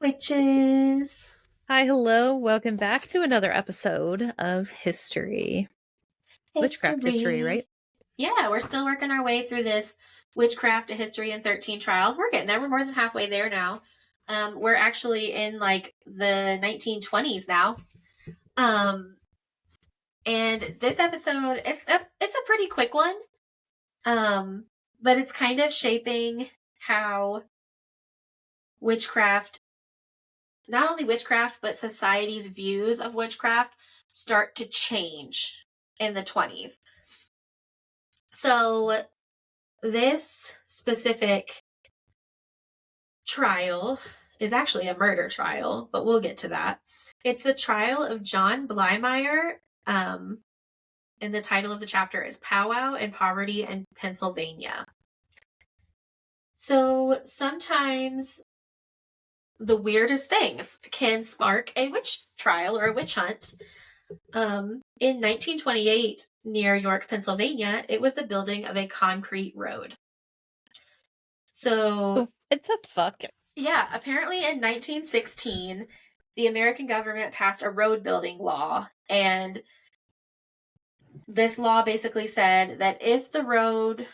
Witches. Hi, hello. Welcome back to another episode of History. Witchcraft history, History. right? Yeah, we're still working our way through this witchcraft, a history, and 13 trials. We're getting there. We're more than halfway there now. We're actually in like the 1920s now. Um, and this episode, it's a pretty quick one. But it's kind of shaping how witchcraft, not only witchcraft, but society's views of witchcraft start to change in the 20s. So this specific trial is actually a murder trial, but we'll get to that. It's the trial of John Blymyer, and the title of the chapter is Powwow and Poverty in Pennsylvania. So sometimes the weirdest things can spark a witch trial or a witch hunt. In 1928, near York, Pennsylvania, it was the building of a concrete road. So, What the fuck? yeah, apparently in 1916, the American government passed a road building law, and this law basically said that if the road,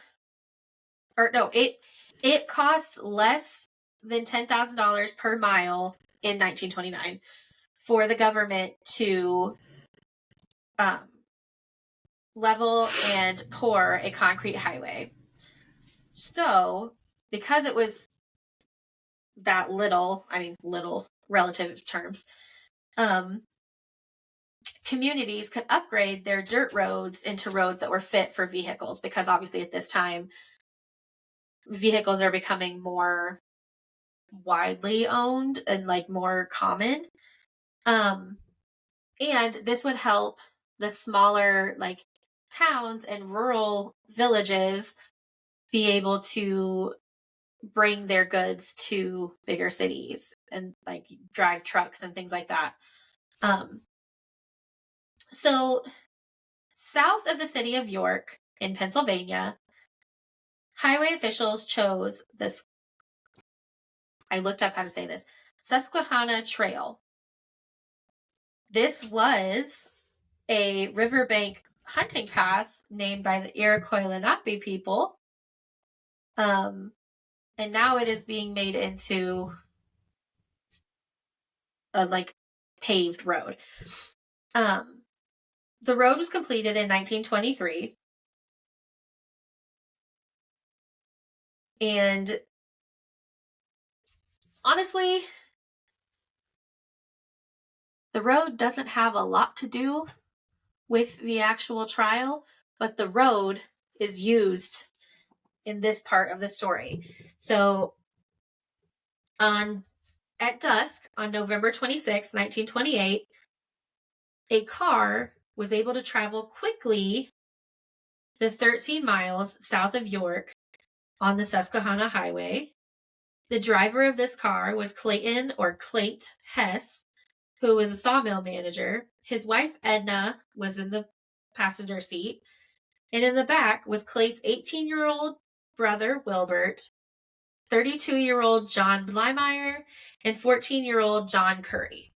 or no, it costs less than $10,000 per mile in 1929 for the government to level and pour a concrete highway. So, because it was that little, I mean, little relative terms, communities could upgrade their dirt roads into roads that were fit for vehicles, because obviously at this time, vehicles are becoming more widely owned and like more common. And this would help the smaller like towns and rural villages be able to bring their goods to bigger cities and like drive trucks and things like that. So south of the city of York in Pennsylvania, highway officials chose this, I looked up how to say this, Susquehanna Trail. This was a riverbank hunting path named by the Iroquois Lenape people. And now it is being made into a like paved road. The road was completed in 1923. And honestly, the road doesn't have a lot to do with the actual trial, but the road is used in this part of the story. So at dusk on November 26, 1928, a car was able to travel quickly the 13 miles south of York on the Susquehanna Highway. The driver of this car was Clayton or Clate Hess, who was a sawmill manager. His wife Edna was in the passenger seat, and in the back was Clate's 18-year-old brother Wilbert, 32-year-old John Blymyer, and 14-year-old John Curry.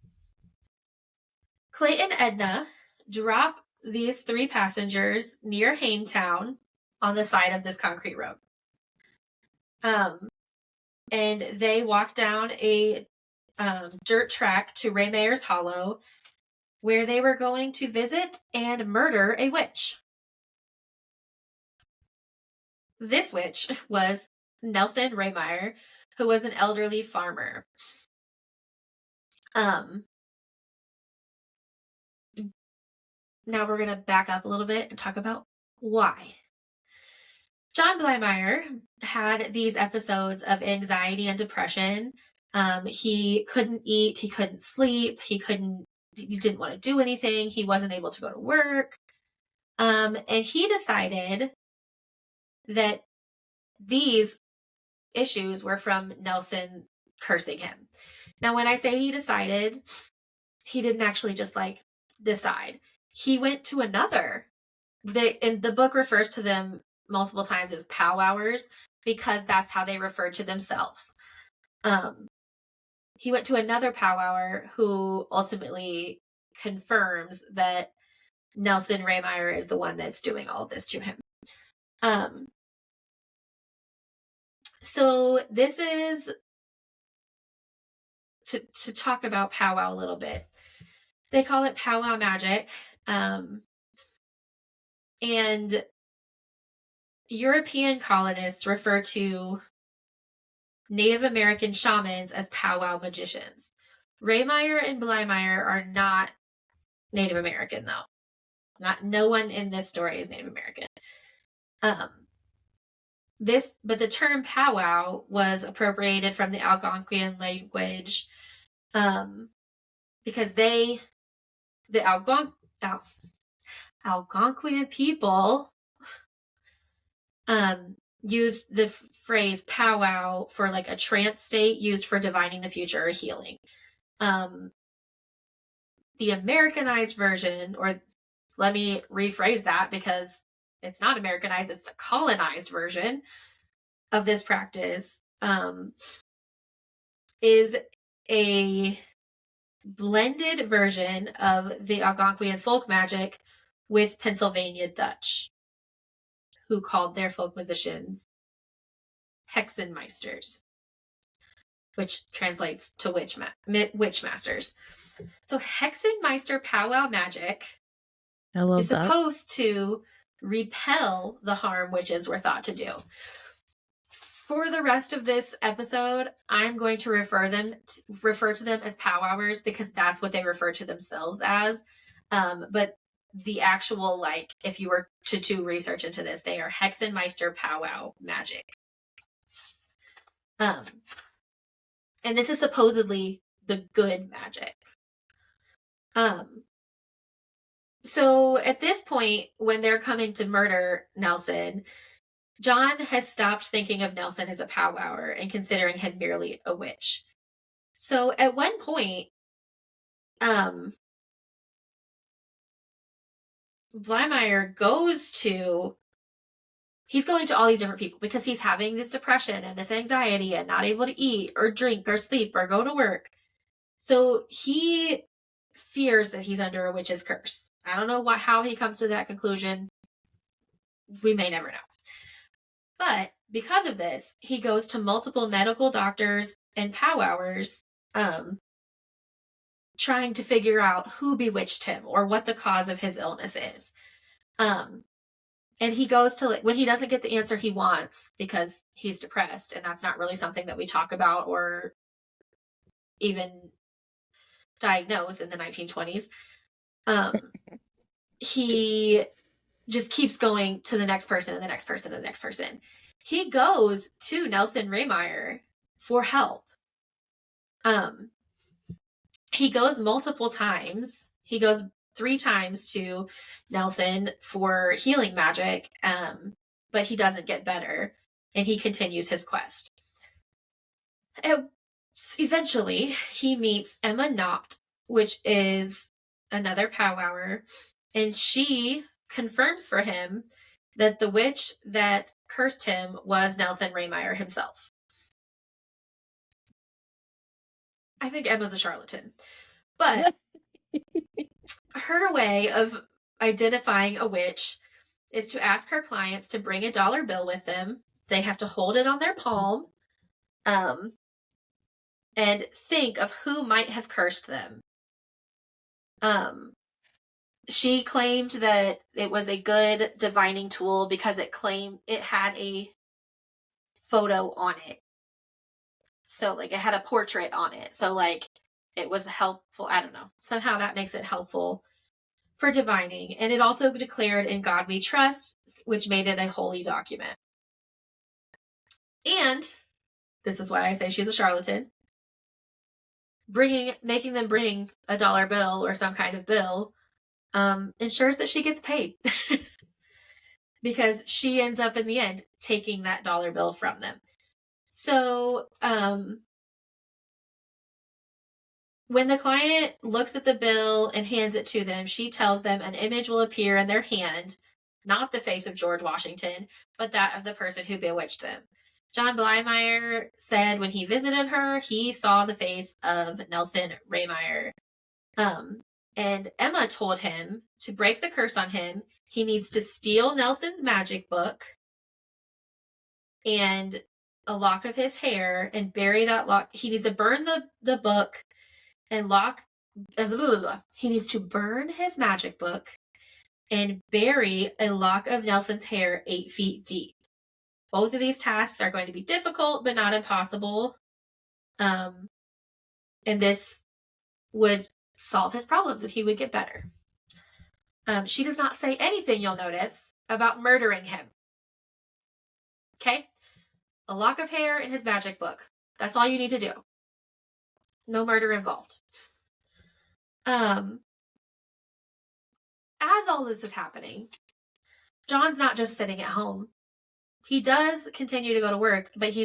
Clate and Edna drop these three passengers near Hametown on the side of this concrete road. And they walk down a dirt track to Raymeyer's Hollow, where they were going to visit and murder a witch. This witch was Nelson Raymeyer, who was an elderly farmer. Now we're going to back up a little bit and talk about why. John Blymyer had these episodes of anxiety and depression. He couldn't eat, he couldn't sleep, he didn't want to do anything, he wasn't able to go to work. And he decided that these issues were from Nelson cursing him. Now, when I say he decided, he didn't actually just like decide. He went to another. And the book refers to them multiple times as powwowers because that's how they refer to themselves. he went to another powwower who ultimately confirms that Nelson Blymyer is the one that's doing all of this to him. So this is to talk about powwow a little bit. They call it powwow magic. And European colonists refer to Native American shamans as powwow magicians. Blymyer and Blymyer are not Native American, though. No one in this story is Native American. But the term powwow was appropriated from the Algonquian language, because the Algonquian people used the phrase powwow for like a trance state used for divining the future or healing. The Americanized version, or let me rephrase that because it's not Americanized, it's the colonized version of this practice, is a blended version of the Algonquian folk magic with Pennsylvania Dutch, who called their folk musicians hexenmeisters, which translates to witch masters. So hexenmeister powwow magic is supposed to repel the harm witches were thought to do. For the rest of this episode, I'm going to refer to them as powwowers because that's what they refer to themselves as. But the actual, like, if you were to do research into this, they are hexenmeister powwow magic. And this is supposedly the good magic. So at this point, when they're coming to murder Nelson, John has stopped thinking of Nelson as a powwower and considering him merely a witch. So at one point, Blymyer he's going to all these different people because he's having this depression and this anxiety and not able to eat or drink or sleep or go to work. So he fears that he's under a witch's curse. I don't know how he comes to that conclusion. We may never know. But because of this, he goes to multiple medical doctors and powwowers, trying to figure out who bewitched him or what the cause of his illness is. And he goes to, when he doesn't get the answer he wants because he's depressed, and that's not really something that we talk about or even diagnose in the 1920s. He just keeps going to the next person and the next person and the next person. He goes to Nelson Blymyer for help. He goes multiple times. He goes 3 times to Nelson for healing magic, but he doesn't get better, and he continues his quest. Eventually, he meets Emma Knott, which is another powwower, and she confirms for him that the witch that cursed him was Nelson Blymyer himself. I think Emma's a charlatan. But her way of identifying a witch is to ask her clients to bring a dollar bill with them. They have to hold it on their palm, and think of who might have cursed them. She claimed that it was a good divining tool because it had a photo on it. So, like, it had a portrait on it. So, like, it was helpful. I don't know. Somehow that makes it helpful for divining. And it also declared "In God We Trust," which made it a holy document. And this is why I say she's a charlatan. Making them bring a dollar bill or some kind of bill ensures that she gets paid. Because she ends up in the end taking that dollar bill from them. So, when the client looks at the bill and hands it to them, she tells them an image will appear in their hand, not the face of George Washington, but that of the person who bewitched them. John Blymyer said when he visited her, he saw the face of Nelson Raymyer. And Emma told him to break the curse on him, he needs to steal Nelson's magic book and a lock of his hair and bury that lock. He needs to burn the book and he needs to burn his magic book and bury a lock of Nelson's hair 8 feet deep. Both of these tasks are going to be difficult, but not impossible. And this would solve his problems and he would get better. She does not say anything, you'll notice, about murdering him. Okay? A lock of hair in his magic book. That's all you need to do. No murder involved. As all this is happening, John's not just sitting at home. He does continue to go to work, but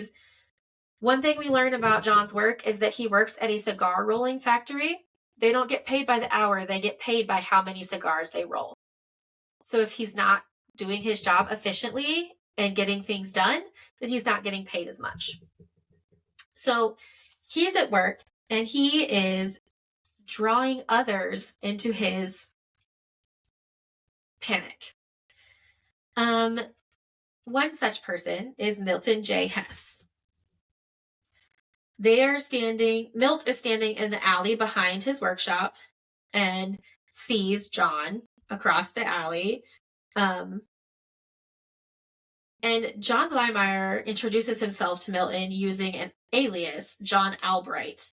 one thing we learn about John's work is that he works at a cigar rolling factory. They don't get paid by the hour. They get paid by how many cigars they roll. So if he's not doing his job efficiently and getting things done, then he's not getting paid as much. So he's at work and he is drawing others into his panic. One such person is Milton J. Hess. Milt is standing in the alley behind his workshop and sees John across the alley. And John Blymyer introduces himself to Milton using an alias, John Albright.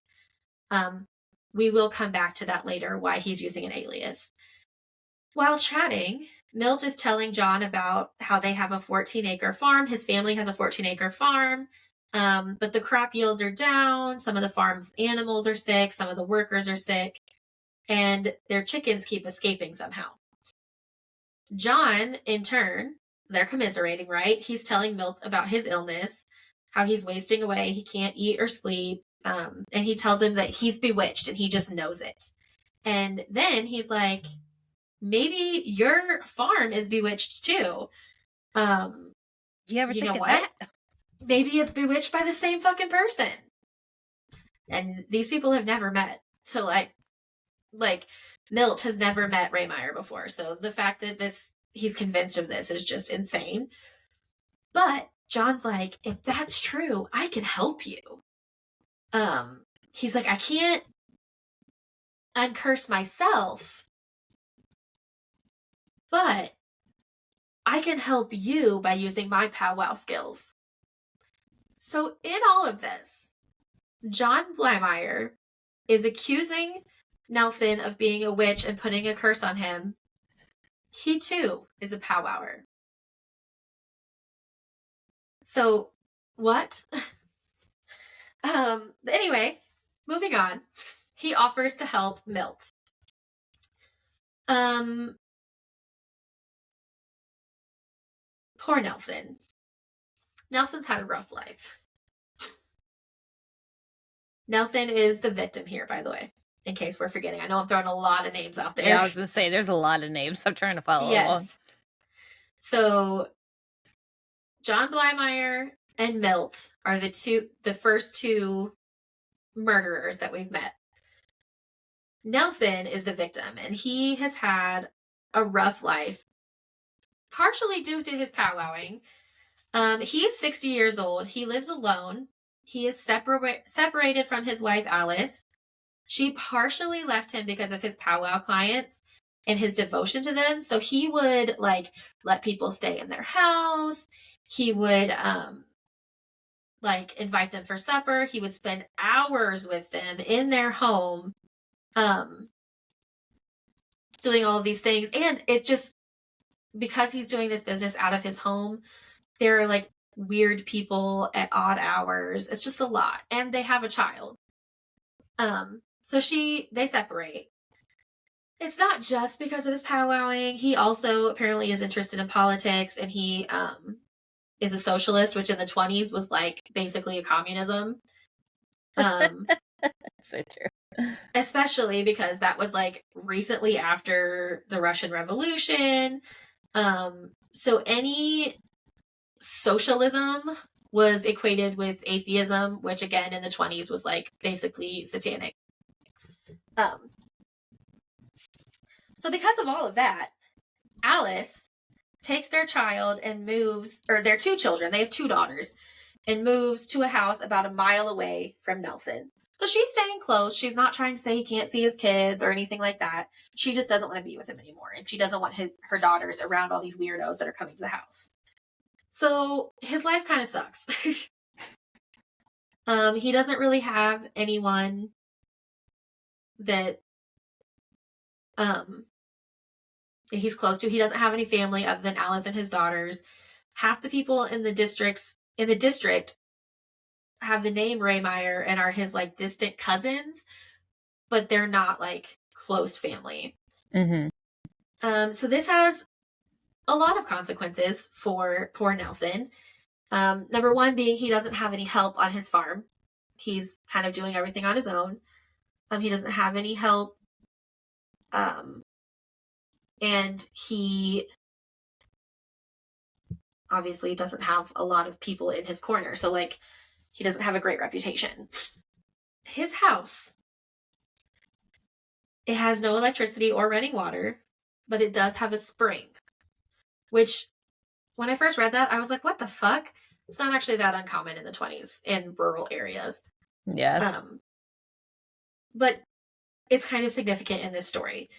We will come back to that later, why he's using an alias. While chatting, Milt is telling John about how they have a 14-acre farm. His family has a 14-acre farm. But the crop yields are down. Some of the farm's animals are sick. Some of the workers are sick. And their chickens keep escaping somehow. John, in turn, they're commiserating, right? He's telling Milt about his illness, how he's wasting away. He can't eat or sleep. And he tells him that he's bewitched and he just knows it. And then he's like, maybe your farm is bewitched too. You ever think of what? Maybe it's bewitched by the same fucking person. And these people have never met. So like Milt has never met Raymyer before. So the fact that he's convinced of this is just insane. But John's like, if that's true, I can help you. He's like, I can't uncurse myself, but I can help you by using my powwow skills. So in all of this, John Blymyer is accusing Nelson of being a witch and putting a curse on him. He too is a powwower. So what? Anyway, moving on. He offers to help Milt. Poor Nelson. Nelson's had a rough life. Nelson is the victim here, by the way, in case we're forgetting. I know I'm throwing a lot of names out there. Yeah, I was going to say, there's a lot of names. I'm trying to follow along. So, John Blymyer and Milt are the first two murderers that we've met. Nelson is the victim, and he has had a rough life, partially due to his powwowing. He's 60 years old. He lives alone. He is separated from his wife, Alice. She partially left him because of his powwow clients and his devotion to them. So he would let people stay in their house. He would invite them for supper. He would spend hours with them in their home, doing all of these things. And it's just because he's doing this business out of his home, there are weird people at odd hours. It's just a lot. And they have a child. So they separate. It's not just because of his powwowing. He also apparently is interested in politics, and he is a socialist, which in the 1920s was basically a communism. So true. Especially because that was recently after the Russian Revolution. So any socialism was equated with atheism, which again in the 20s was like basically satanic. So because of all of that, Alice takes their child and moves, or their two children, they have two daughters, and moves to a house about a mile away from Nelson. So she's staying close. She's not trying to say he can't see his kids or anything like that. She just doesn't want to be with him anymore. And she doesn't want her daughters around all these weirdos that are coming to the house. So his life kind of sucks. He doesn't really have anyone that he's close to. He doesn't have any family other than Alice and his daughters. Half the people in the district have the name Blymyer and are his like distant cousins, but they're not like close family. Mm-hmm. So this has a lot of consequences for poor Nelson. Number one being he doesn't have any help on his farm. He's kind of doing everything on his own. He doesn't have any help. And he obviously doesn't have a lot of people in his corner. So like he doesn't have a great reputation. His house, it has no electricity or running water, but it does have a spring, which when I first read that, I was like, what the fuck? It's not actually that uncommon in the 20s in rural areas. Yeah. But it's kind of significant in this story.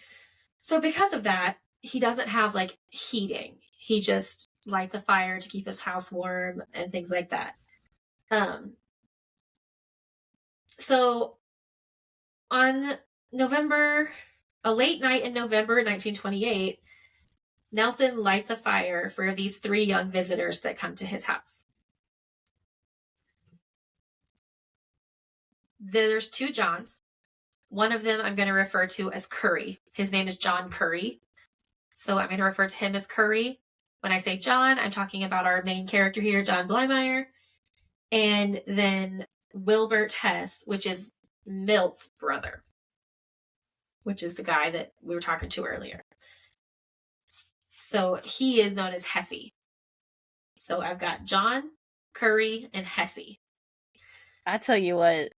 So because of that, he doesn't have like heating. He just lights a fire to keep his house warm and things like that. So on a late night in November 1928, Nelson lights a fire for these three young visitors that come to his house. There's two Johns. One of them I'm going to refer to as Curry. His name is John Curry. So I'm going to refer to him as Curry. When I say John, I'm talking about our main character here, John Blymyer. And then Wilbert Hess, which is Milt's brother, which is the guy that we were talking to earlier. So he is known as Hesse. So I've got John, Curry, and Hesse. I tell you what,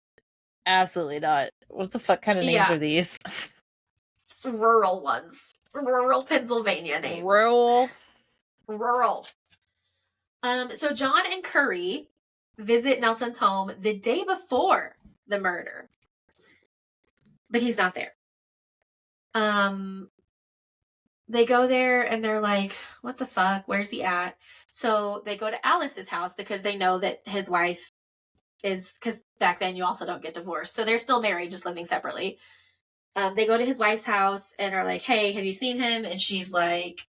absolutely not. What the fuck kind of names are these? Rural ones. Rural Pennsylvania names. Rural. So John and Curry visit Nelson's home the day before the murder. But he's not there. They go there and they're like, what the fuck? Where's he at? So they go to Alice's house because they know that his wife is, because back then you also don't get divorced. So they're still married, just living separately. They go to his wife's house and are like, hey, have you seen him? And she's like,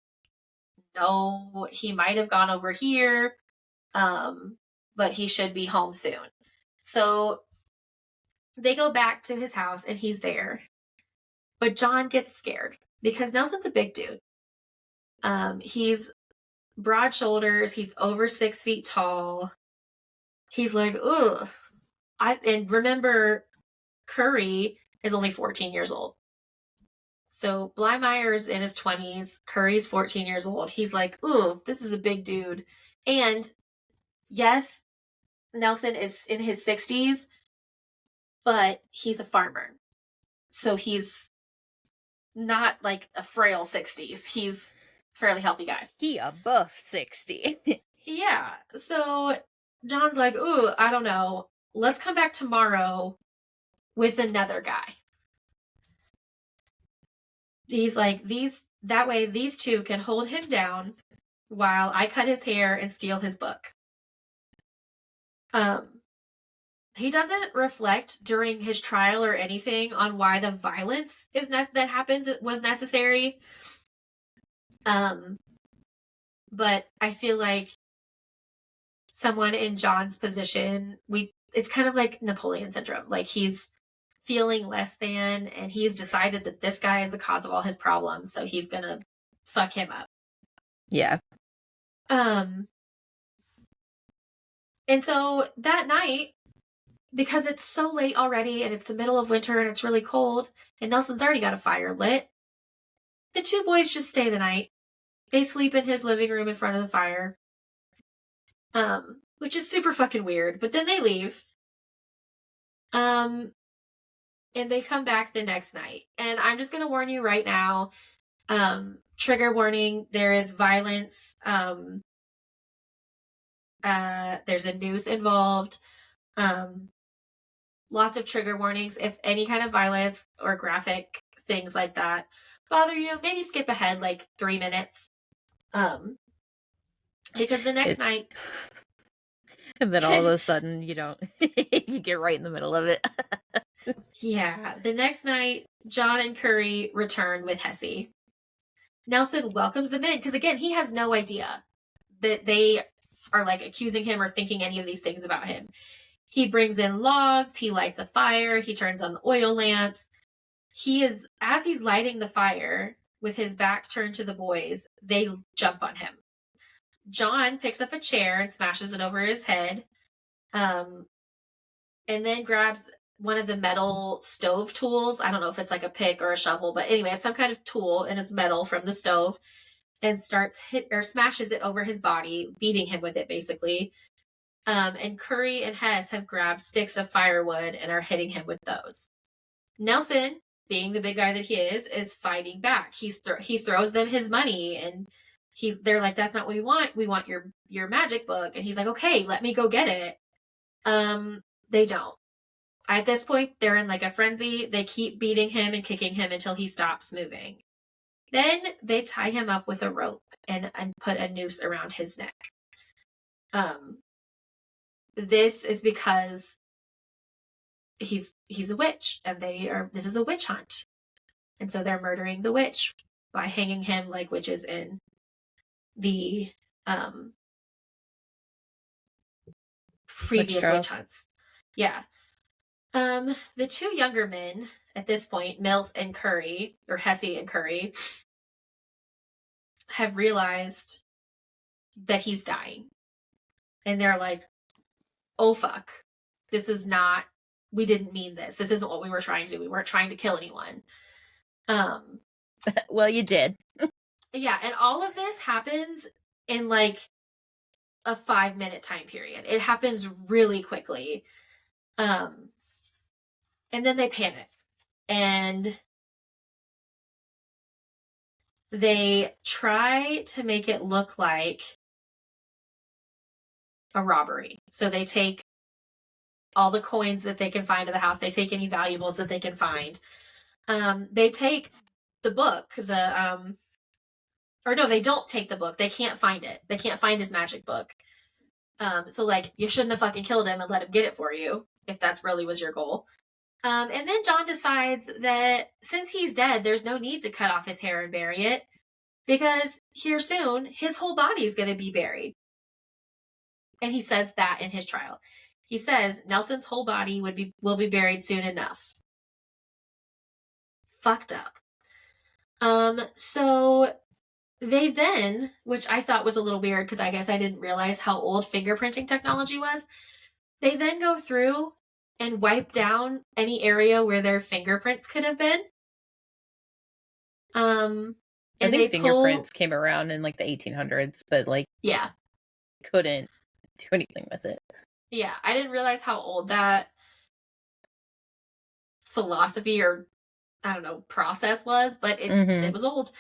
no, he might have gone over here. But he should be home soon. So they go back to his house and he's there. But John gets scared because Nelson's a big dude. He's broad shoulders. He's over 6 feet tall. He's like, ugh. And remember, Curry is only 14 years old. So Blymyer's in his 20s. Curry's 14 years old. He's like, ooh, this is a big dude. And yes, Nelson is in his 60s, but he's a farmer. So he's not like a frail 60s. He's a fairly healthy guy. He a buff 60. Yeah. So John's like, ooh, I don't know. Let's come back tomorrow with another guy. He's like, that way these two can hold him down while I cut his hair and steal his book. He doesn't reflect during his trial or anything on why the violence that happens was necessary. But I feel like someone in John's position, it's kind of like Napoleon syndrome. Like he's feeling less than, and he's decided that this guy is the cause of all his problems, so he's gonna fuck him up. Yeah. And so that night, because it's so late already and it's the middle of winter and it's really cold and Nelson's already got a fire lit, the two boys just stay the night. They sleep in his living room in front of the fire. which is super fucking weird. But then they leave. And they come back the next night. And I'm just going to warn you right now, trigger warning, there is violence. There's a noose involved. Lots of trigger warnings. If any kind of violence or graphic things like that bother you, maybe skip ahead like 3 minutes. Because the next night, and then all of a sudden you don't you get right in the middle of it. Yeah, the next night John and Curry return with Hesse. Nelson welcomes them in because again he has no idea that they are like accusing him or thinking any of these things about him. He brings in logs, he lights a fire, he turns on the oil lamps. As he's lighting the fire with his back turned to the boys, they jump on him. John picks up a chair and smashes it over his head, and then grabs one of the metal stove tools. I don't know if it's like a pick or a shovel, but anyway, it's some kind of tool and it's metal from the stove, and smashes it over his body, beating him with it basically. And Curry and Hess have grabbed sticks of firewood and are hitting him with those. Nelson, being the big guy that he is fighting back. He throws them his money, and they're like, "That's not what we want. We want your magic book." And he's like, "Okay, let me go get it." They don't. At this point, they're in like a frenzy. They keep beating him and kicking him until he stops moving. Then they tie him up with a rope and put a noose around his neck. This is because he's a witch, and this is a witch hunt. And so they're murdering the witch by hanging him like witches in the previous witch hunts. Yeah. The two younger men at this point, Milt and Curry, or Hesse and Curry, have realized that he's dying. And they're like, "Oh fuck. We didn't mean this. This isn't what we were trying to do. We weren't trying to kill anyone." Well, you did. Yeah, and all of this happens in like a 5-minute time period. It happens really quickly. And then they panic. And they try to make it look like a robbery. So they take all the coins that they can find in the house. They take any valuables that they can find. They take the book, or no, they don't take the book. They can't find it. They can't find his magic book. So like, you shouldn't have fucking killed him and let him get it for you, if that's really was your goal. And then John decides that since he's dead, there's no need to cut off his hair and bury it, because here soon, his whole body is going to be buried. And he says that in his trial. He says Nelson's whole body will be buried soon enough. Fucked up. So they then, which I thought was a little weird because I guess I didn't realize how old fingerprinting technology was, they then go through and wipe down any area where their fingerprints could have been. I think fingerprints came around in like the 1800s, but like, yeah, couldn't do anything with it. Yeah, I didn't realize how old that philosophy or, I don't know, process was, but it was old.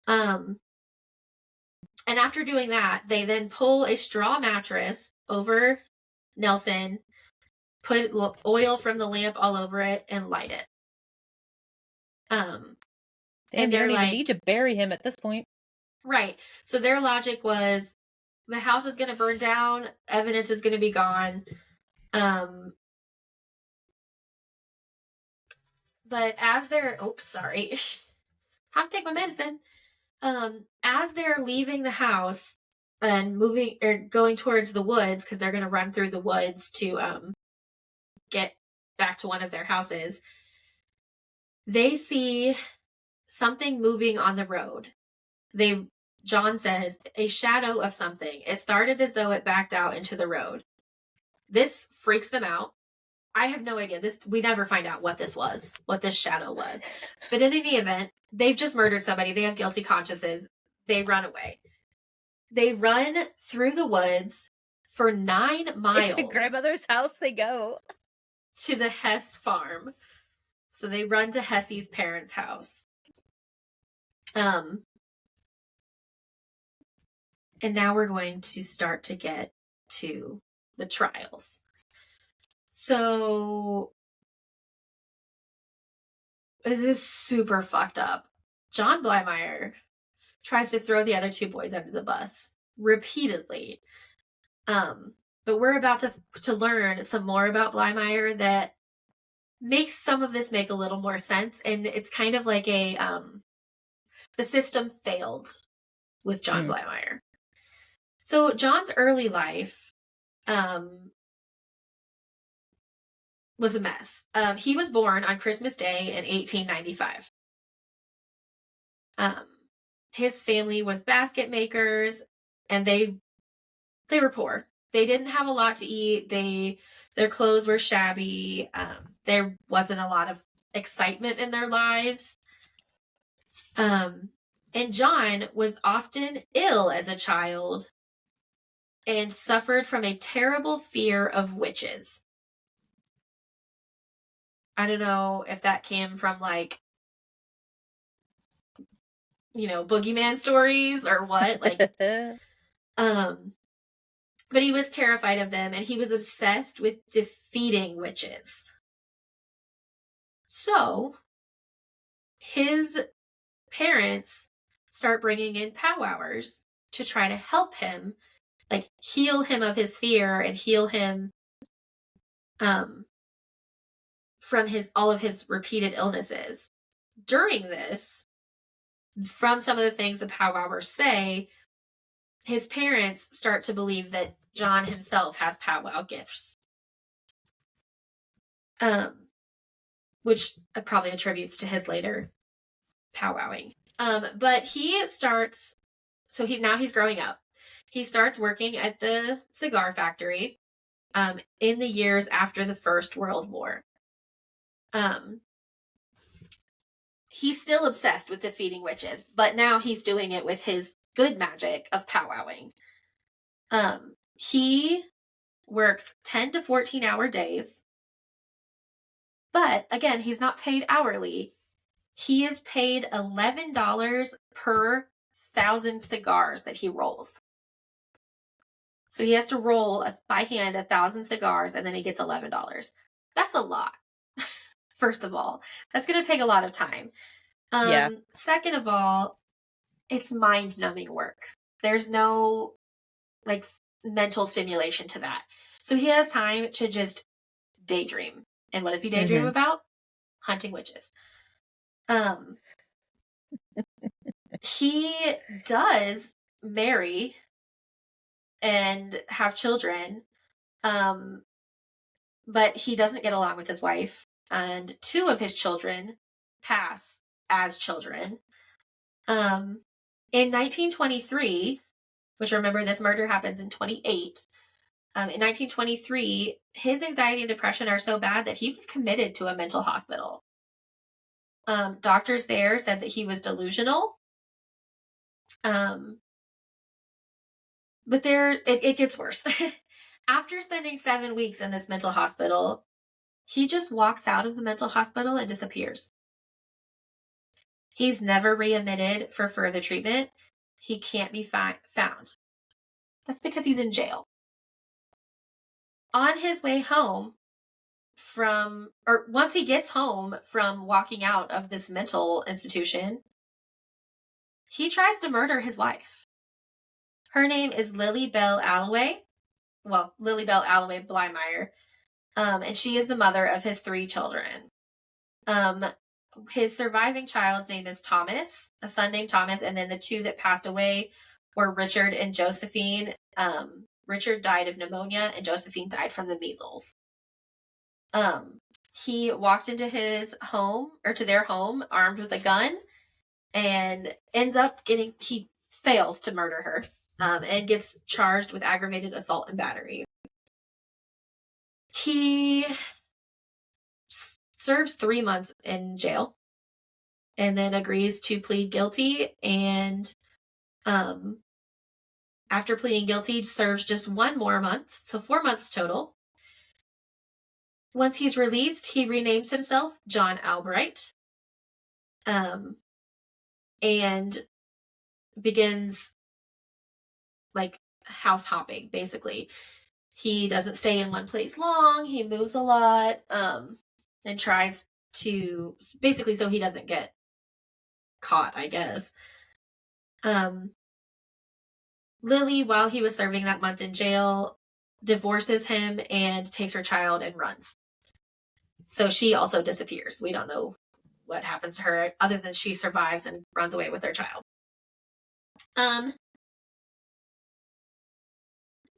And after doing that, they then pull a straw mattress over Nelson, put oil from the lamp all over it, and light it. And they don't even need to bury him at this point. Right. So their logic was, the house is going to burn down, evidence is going to be gone. But as they're, sorry, time to take my medicine. As they're leaving the house and moving or going towards the woods, because they're going to run through the woods to get back to one of their houses, they see something moving on the road. John says, a shadow of something. It started as though it backed out into the road. This freaks them out. I have no idea. We never find out what this shadow was. But in any event, they've just murdered somebody. They have guilty consciences. They run away. They run through the woods For 9 miles. To grandmother's house they go. To the Hess farm. So they run to Hesse's parents' house. And now we're going to start to get to the trials. So this is super fucked up. John Blymyer tries to throw the other two boys under the bus repeatedly. But we're about to learn some more about Blymyer that makes some of this make a little more sense. And it's kind of like the system failed with John Blymyer. So John's early life was a mess. He was born on Christmas Day in 1895. His family was basket makers, and they were poor. They didn't have a lot to eat. Their clothes were shabby. There wasn't a lot of excitement in their lives. And John was often ill as a child and suffered from a terrible fear of witches. I don't know if that came from, like, you know, boogeyman stories or what. Like, but he was terrified of them, and he was obsessed with defeating witches. So his parents start bringing in powwowers to try to help him, like, heal him of his fear and heal him from all of his repeated illnesses. During this, from some of the things the powwowers say, his parents start to believe that John himself has powwow gifts. Which probably attributes to his later powwowing. But he starts, now he's growing up. He starts working at the cigar factory in the years after the First World War. He's still obsessed with defeating witches, but now he's doing it with his good magic of powwowing. He works 10 to 14-hour days. But again, he's not paid hourly. He is paid $11 per 1,000 cigars that he rolls. So he has to roll by hand 1,000 cigars, and then he gets $11. That's a lot. First of all, that's going to take a lot of time. Second of all, it's mind-numbing work. There's no, like, mental stimulation to that. So he has time to just daydream. And what does he daydream about? Hunting witches. He does marry and have children, but he doesn't get along with his wife, and 2 of his children pass as children. In 1923, which, remember, this murder happens in 28, in 1923, his anxiety and depression are so bad that he was committed to a mental hospital. Doctors there said that he was delusional. But it gets worse. After spending 7 weeks in this mental hospital, he just walks out of the mental hospital and disappears. He's never readmitted for further treatment. He can't be found. That's because he's in jail. On his way home once he gets home from walking out of this mental institution, he tries to murder his wife. Her name is Lily Bell Alloway. Well, Lily Bell Alloway Blymyer. And she is the mother of his 3 children. His surviving child's name is Thomas, a son named Thomas, and then the 2 that passed away were Richard and Josephine. Richard died of pneumonia, and Josephine died from the measles. He walked into their home armed with a gun, and he fails to murder her, and gets charged with aggravated assault and battery. He serves 3 months in jail and then agrees to plead guilty and after pleading guilty, serves just 1 more month, so 4 months total. Once he's released, he renames himself John Albright, and begins like house hopping, basically. He doesn't stay in one place long. He moves a lot, and tries to, basically, so he doesn't get caught, I guess. Lily, while he was serving that month in jail, divorces him and takes her child and runs. So she also disappears. We don't know what happens to her other than she survives and runs away with her child.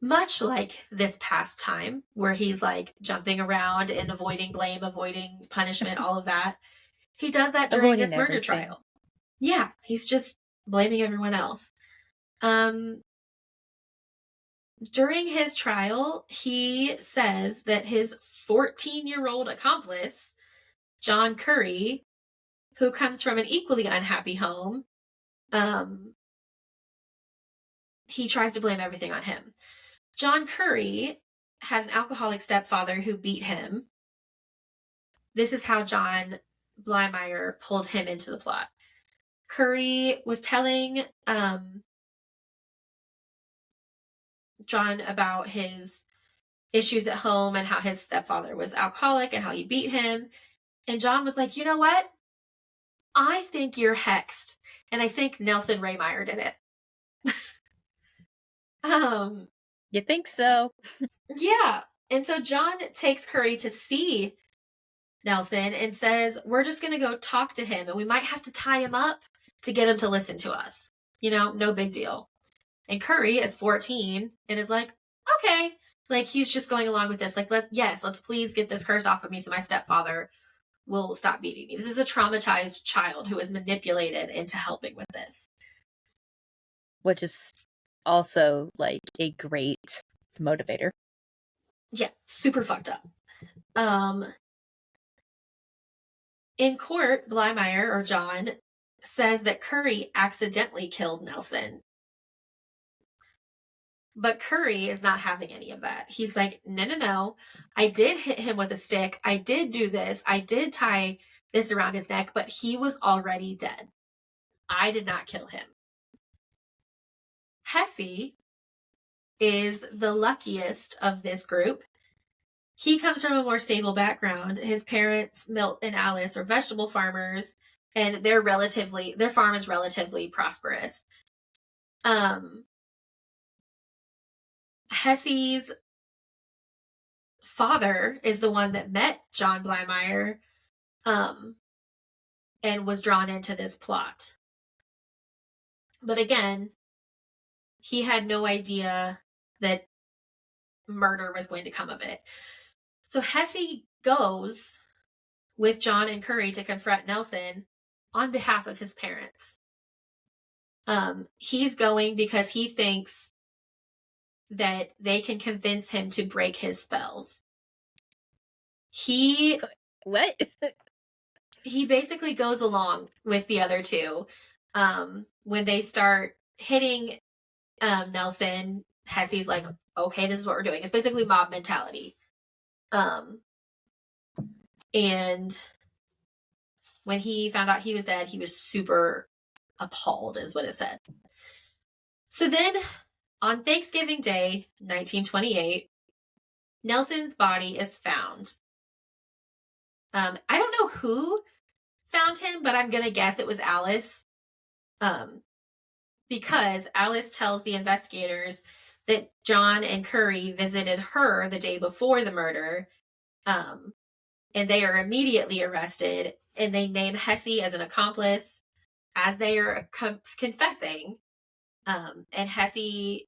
Much like this past time where he's like jumping around and avoiding blame, avoiding punishment, all of that, he does that during this murder trial. Yeah, he's just blaming everyone else. During his trial, he says that his 14-year-old accomplice, John Curry, who comes from an equally unhappy home, he tries to blame everything on him. John Curry had an alcoholic stepfather who beat him. This is how John Blymyer pulled him into the plot. Curry was telling John about his issues at home and how his stepfather was alcoholic and how he beat him. And John was like, you know what? I think you're hexed. And I think Nelson Raymyer did it. You think so? Yeah. And so John takes Curry to see Nelson and says, we're just going to go talk to him and we might have to tie him up to get him to listen to us. You know, no big deal. And Curry is 14 and is like, okay. Like, he's just going along with this. Like, let's please get this curse off of me so my stepfather will stop beating me. This is a traumatized child who is manipulated into helping with this. Which is also, like, a great motivator. Yeah, super fucked up. In court, Blymyer, or John, says that Curry accidentally killed Nelson. But Curry is not having any of that. He's like, no. I did hit him with a stick. I did do this. I did tie this around his neck, but he was already dead. I did not kill him. Hesse is the luckiest of this group. He comes from a more stable background. His parents, Milt and Alice, are vegetable farmers, and their farm is relatively prosperous. Hesse's father is the one that met John Blymyer, and was drawn into this plot. But again, he had no idea that murder was going to come of it. So Hesse goes with John and Curry to confront Nelson on behalf of his parents. He's going because he thinks that they can convince him to break his spells. What? He basically goes along with the other two. When they start hitting Nelson, Hesse's like, okay, this is what we're doing. It's basically mob mentality. And when he found out he was dead, he was super appalled, is what it said. So then, on Thanksgiving Day, 1928, Nelson's body is found. I don't know who found him, but I'm going to guess it was Alice. Because Alice tells the investigators that John and Curry visited her the day before the murder, and they are immediately arrested, and they name Hesse as an accomplice as they are confessing, and Hesse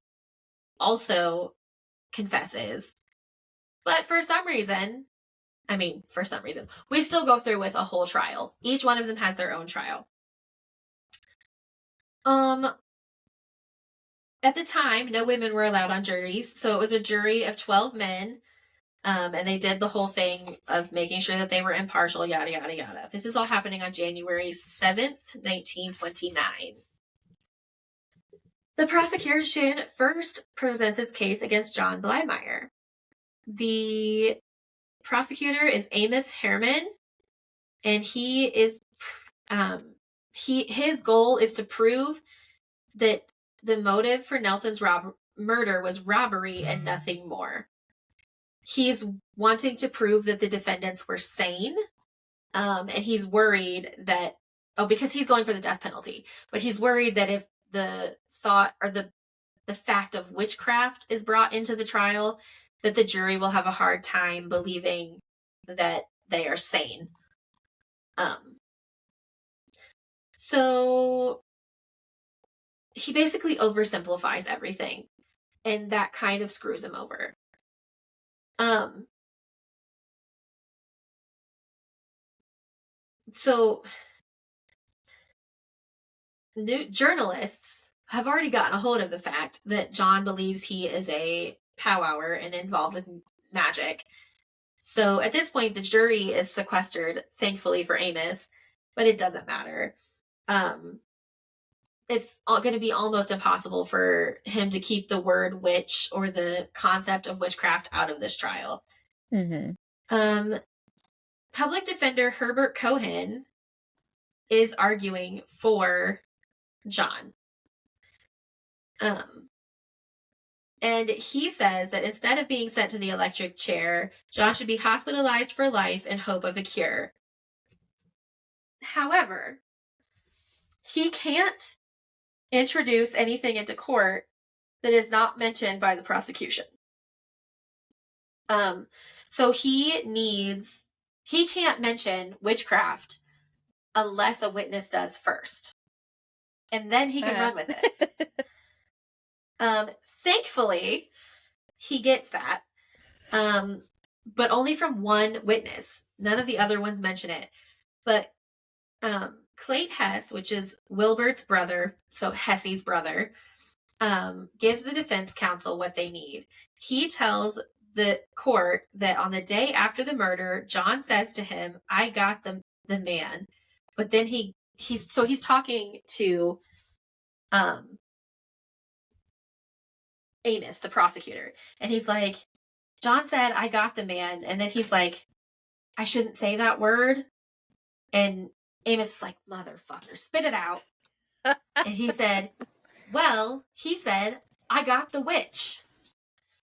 also confesses. But for some reason, we still go through with a whole trial. Each one of them has their own trial. At the time, no women were allowed on juries, so it was a jury of 12 men, and they did the whole thing of making sure that they were impartial, yada, yada, yada. This is all happening on January 7th, 1929. The prosecution first presents its case against John Blymyer. The prosecutor is Amos Herman, and he is his goal is to prove that the motive for Nelson's murder was robbery and nothing more. He's wanting to prove that the defendants were sane, and he's worried that because he's going for the death penalty, but he's worried that if the thought or the fact of witchcraft is brought into the trial, that the jury will have a hard time believing that they are sane. So he basically oversimplifies everything, and that kind of screws him over. So new journalists have already gotten a hold of the fact that John believes he is a powwower and involved with magic. So at this point, the jury is sequestered, thankfully for Amos, but it doesn't matter. It's going to be almost impossible for him to keep the word witch or the concept of witchcraft out of this trial. Mm-hmm. Public defender Herbert Cohen is arguing for John. And he says that instead of being sent to the electric chair, John should be hospitalized for life in hope of a cure. However, he can't introduce anything into court that is not mentioned by the prosecution. So he can't mention witchcraft unless a witness does first. And then he can run with it. Thankfully, he gets that. But only from one witness. None of the other ones mention it. But Clayt Hess, which is Wilbert's brother, so Hesse's brother, gives the defense counsel what they need. He tells the court that on the day after the murder, John says to him, "I got the man." But then he's talking to Amos, the prosecutor, and he's like, John said, "I got the man," and then he's like, "I shouldn't say that word." And Amos is like, "Motherfucker, spit it out." And he said, "Well, he said, I got the witch."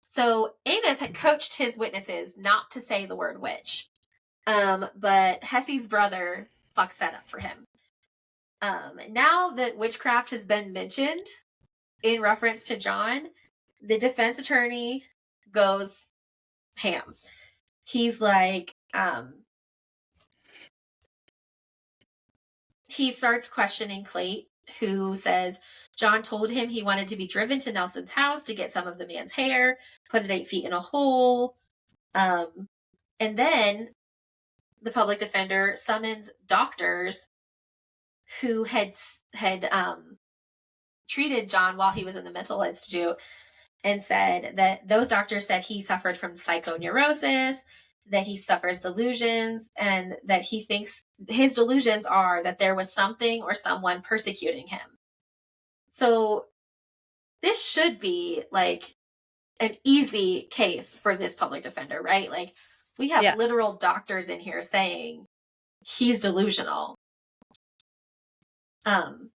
So Amos had coached his witnesses not to say the word witch. But Hesse's brother fucks that up for him. Now that witchcraft has been mentioned in reference to John, the defense attorney goes ham. He's like, he starts questioning Clayt, who says John told him he wanted to be driven to Nelson's house to get some of the man's hair, put it 8 feet in a hole. And then the public defender summons doctors who had treated John while he was in the mental institute and said that those doctors said he suffered from psychoneurosis, that he suffers delusions, and that he thinks his delusions are that there was something or someone persecuting him. So this should be like an easy case for this public defender, right? Like we have literal doctors in here saying he's delusional. And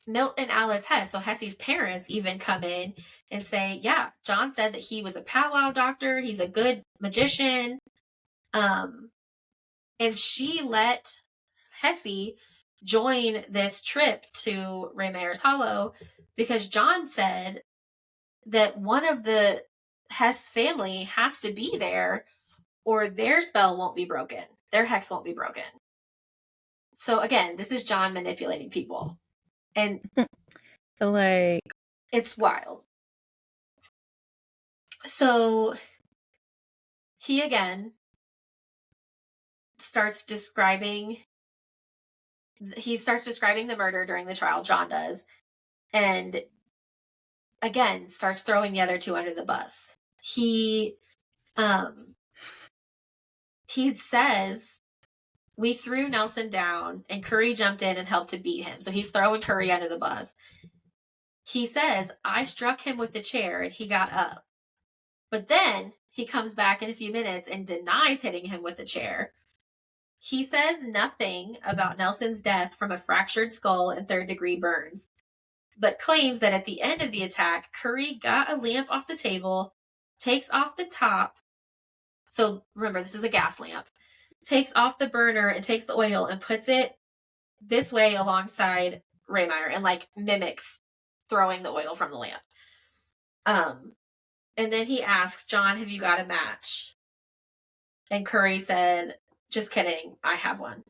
Milt and Alice Hess, so Hesse's parents, even come in and say, yeah, John said that he was a powwow doctor. He's a good magician. And she let Hesse join this trip to Raymeyer's Hollow because John said that one of the Hess family has to be there or their spell won't be broken. Their hex won't be broken. So again, this is John manipulating people. And like, it's wild. So he again starts describing the murder during the trial, John does, and again starts throwing the other two under the bus. He says we threw Nelson down and Curry jumped in and helped to beat him. So he's throwing Curry under the bus. He says, I struck him with the chair and he got up. But then he comes back in a few minutes and denies hitting him with the chair. He says nothing about Nelson's death from a fractured skull and third-degree burns, but claims that at the end of the attack, Curry got a lamp off the table, takes off the top. So remember, this is a gas lamp. Takes off the burner and takes the oil and puts it this way alongside Blymyer and like mimics throwing the oil from the lamp. And then he asks, John, have you got a match? And Curry said, just kidding, I have one.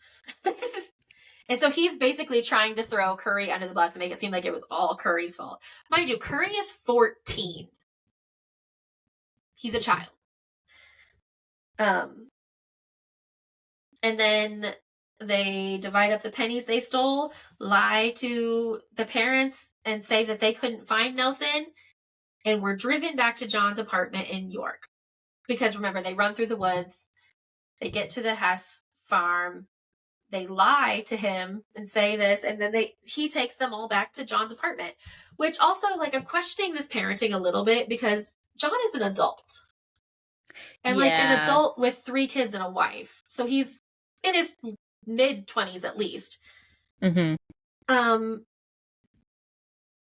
And so he's basically trying to throw Curry under the bus and make it seem like it was all Curry's fault. Mind you, Curry is 14. He's a child. And then they divide up the pennies they stole, lie to the parents, and say that they couldn't find Nelson, and were driven back to John's apartment in York. Because remember, they run through the woods, they get to the Hess farm, they lie to him and say this, and then he takes them all back to John's apartment. Which also, like, I'm questioning this parenting a little bit, because John is an adult. And, like, an adult with 3 kids and a wife. So he's in his mid-20s at least. Mm-hmm.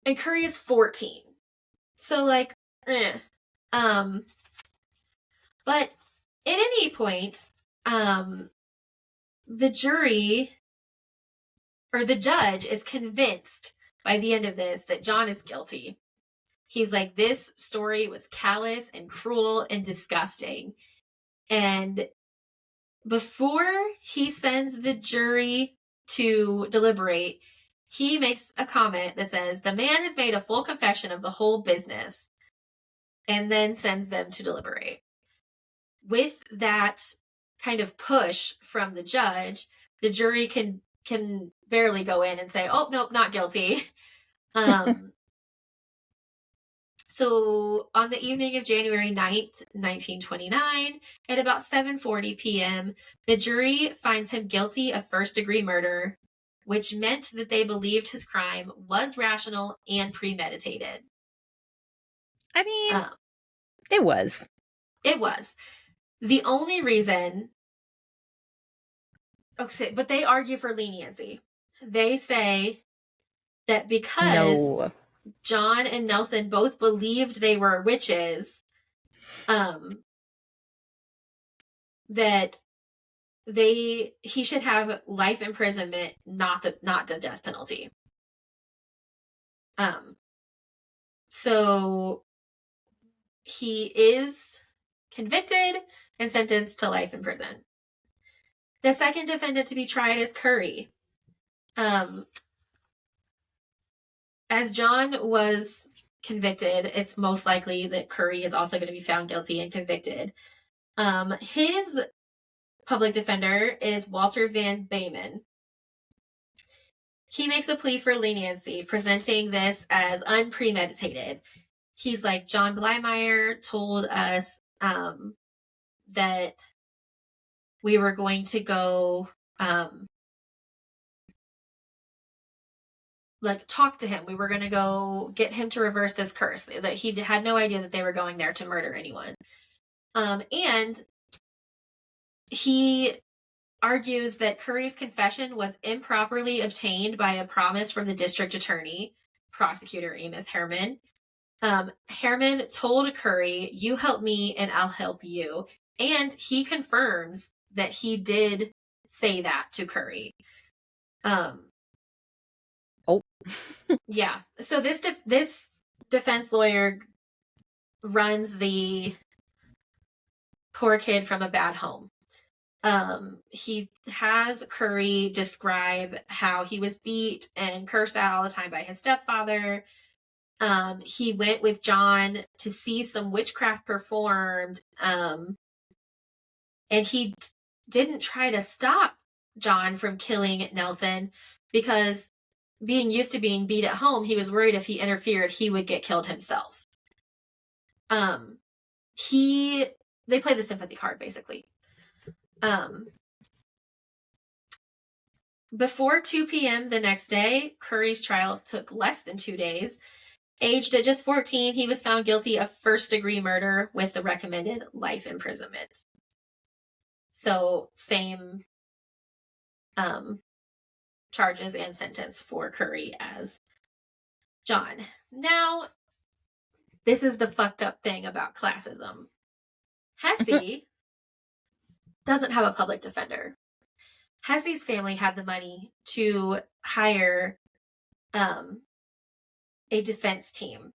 And Curry is 14. So, like, But at any point, the jury, or the judge, is convinced by the end of this that John is guilty. He's like, this story was callous and cruel and disgusting. And before he sends the jury to deliberate, he makes a comment that says, the man has made a full confession of the whole business, and then sends them to deliberate. With that kind of push from the judge, the jury can barely go in and say, oh, nope, not guilty. So on the evening of January 9th, 1929, at about 7:40 p.m., the jury finds him guilty of first-degree murder, which meant that they believed his crime was rational and premeditated. I mean, it was. It was. The only reason... Okay, but they argue for leniency. They say that because John and Nelson both believed they were witches, that he should have life imprisonment, not the death penalty. So he is convicted and sentenced to life in prison. The second defendant to be tried is Curry. As John was convicted, it's most likely that Curry is also going to be found guilty and convicted. His public defender is Walter Van Beeman. He makes a plea for leniency, presenting this as unpremeditated. He's like, John Blymyer told us that we were going to go talk to him. We were going to go get him to reverse this curse. That he had no idea that they were going there to murder anyone. And he argues that Curry's confession was improperly obtained by a promise from the district attorney, prosecutor Amos Herman. Herman told Curry, you help me and I'll help you. And he confirms that he did say that to Curry. Yeah. So this defense lawyer runs the poor kid from a bad home. He has Curry describe how he was beat and cursed at all the time by his stepfather. He went with John to see some witchcraft performed. And he didn't try to stop John from killing Nelson because being used to being beat at home, he was worried if he interfered, he would get killed himself. They play the sympathy card, basically. Before 2 p.m. the next day, Curry's trial took less than 2 days. Aged at just 14, he was found guilty of first-degree murder with the recommended life imprisonment. So, same charges and sentence for Curry as John. Now, this is the fucked up thing about classism. Hesse doesn't have a public defender. Hesse's family had the money to hire a defense team.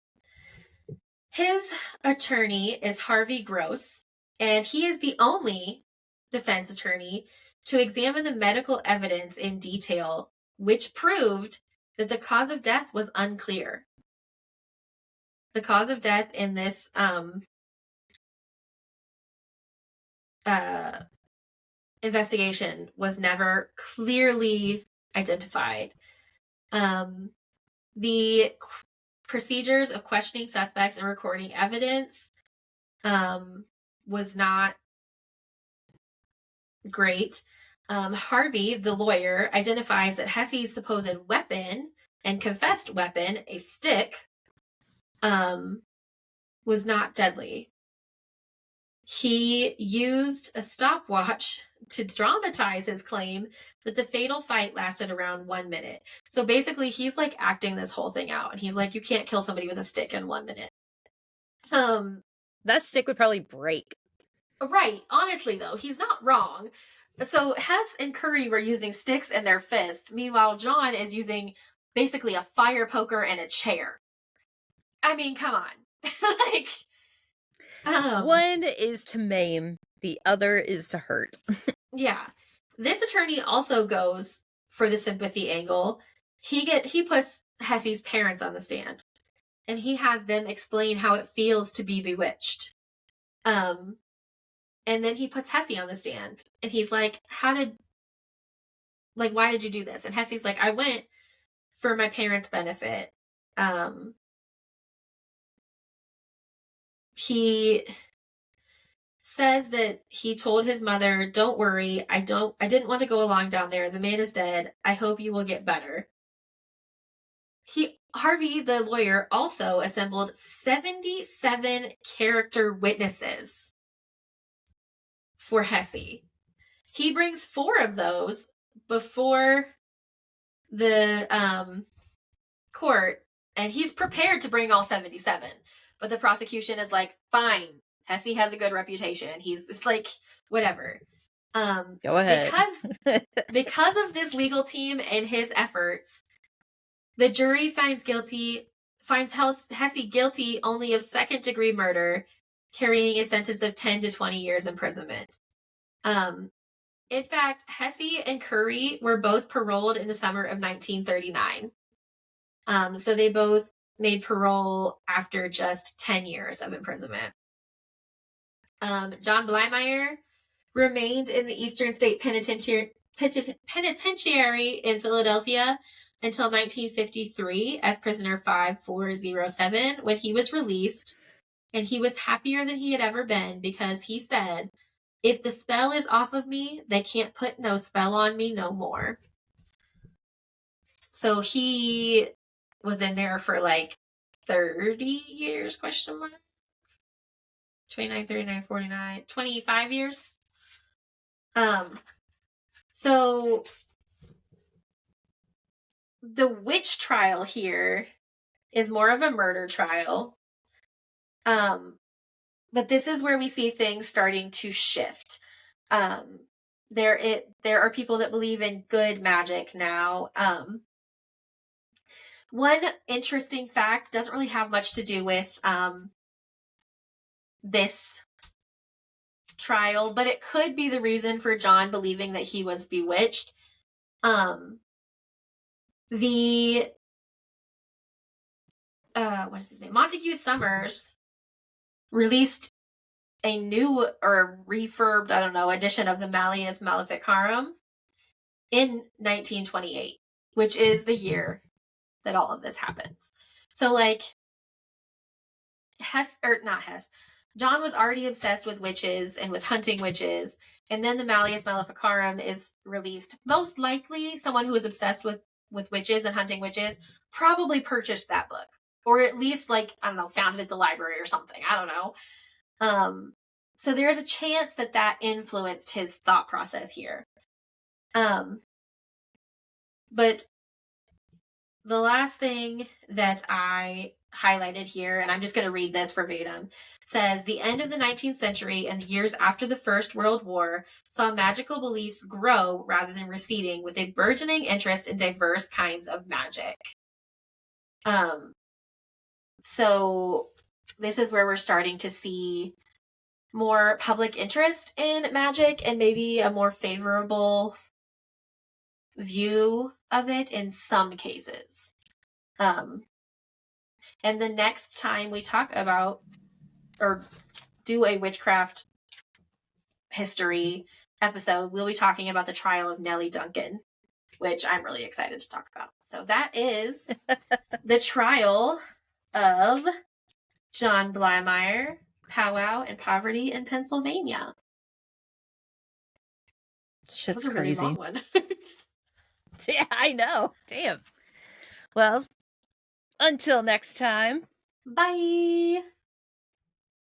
His attorney is Harvey Gross, and he is the only defense attorney to examine the medical evidence in detail, which proved that the cause of death was unclear. The cause of death in this investigation was never clearly identified. The procedures of questioning suspects and recording evidence was not great. Harvey, the lawyer, identifies that Hesse's supposed weapon and confessed weapon, a stick, was not deadly. He used a stopwatch to dramatize his claim that the fatal fight lasted around 1 minute. So basically, he's like acting this whole thing out, and he's like, you can't kill somebody with a stick in 1 minute. That stick would probably break. Right. Honestly, though, he's not wrong. So Hess and Curry were using sticks and their fists. Meanwhile, John is using basically a fire poker and a chair. I mean, come on. Like, one is to maim, the other is to hurt. Yeah. This attorney also goes for the sympathy angle. He puts Hesse's parents on the stand, and he has them explain how it feels to be bewitched. And then he puts Hesse on the stand, and he's like, why did you do this? And Hesse's like, I went for my parents' benefit. He says that he told his mother, don't worry, I didn't want to go along down there. The man is dead. I hope you will get better. Harvey, the lawyer, also assembled 77 character witnesses for Hesse. He brings 4 of those before the court, and he's prepared to bring all 77. But the prosecution is like, fine, Hesse has a good reputation. He's like, whatever. Go ahead. Because of this legal team and his efforts, the jury finds Hesse guilty only of second-degree murder, carrying a sentence of 10 to 20 years imprisonment. In fact, Hesse and Curry were both paroled in the summer of 1939. So they both made parole after just 10 years of imprisonment. John Blymyer remained in the Eastern State Penitentiary in Philadelphia until 1953 as prisoner 5407, when he was released, and he was happier than he had ever been because he said, if the spell is off of me, they can't put no spell on me no more. So he was in there for like 30 years, question mark? 29, 39, 49, 25 years. So the witch trial here is more of a murder trial. But this is where we see things starting to shift. There are people that believe in good magic now. One interesting fact, doesn't really have much to do with this trial, but it could be the reason for John believing that he was bewitched. What is his name? Montague Summers released a new or refurbed, edition of the Malleus Maleficarum in 1928, which is the year that all of this happens. So, like, John was already obsessed with witches and with hunting witches, and then the Malleus Maleficarum is released. Most likely, someone who is obsessed with witches and hunting witches probably purchased that book, or at least, like, I don't know, found it at the library or something. I don't know. So there is a chance that that influenced his thought process here. But the last thing that I highlighted here, and I'm just going to read this verbatim, says the end of the 19th century and the years after the First World War saw magical beliefs grow rather than receding, with a burgeoning interest in diverse kinds of magic. So this is where we're starting to see more public interest in magic and maybe a more favorable view of it in some cases. And the next time we talk about or do a witchcraft history episode, we'll be talking about the trial of Nellie Duncan, which I'm really excited to talk about. So that is the trial of John Blymyer, powwow, and poverty in Pennsylvania. It's just that was crazy. A really long one. Yeah, I know. Damn. Well, until next time. Bye.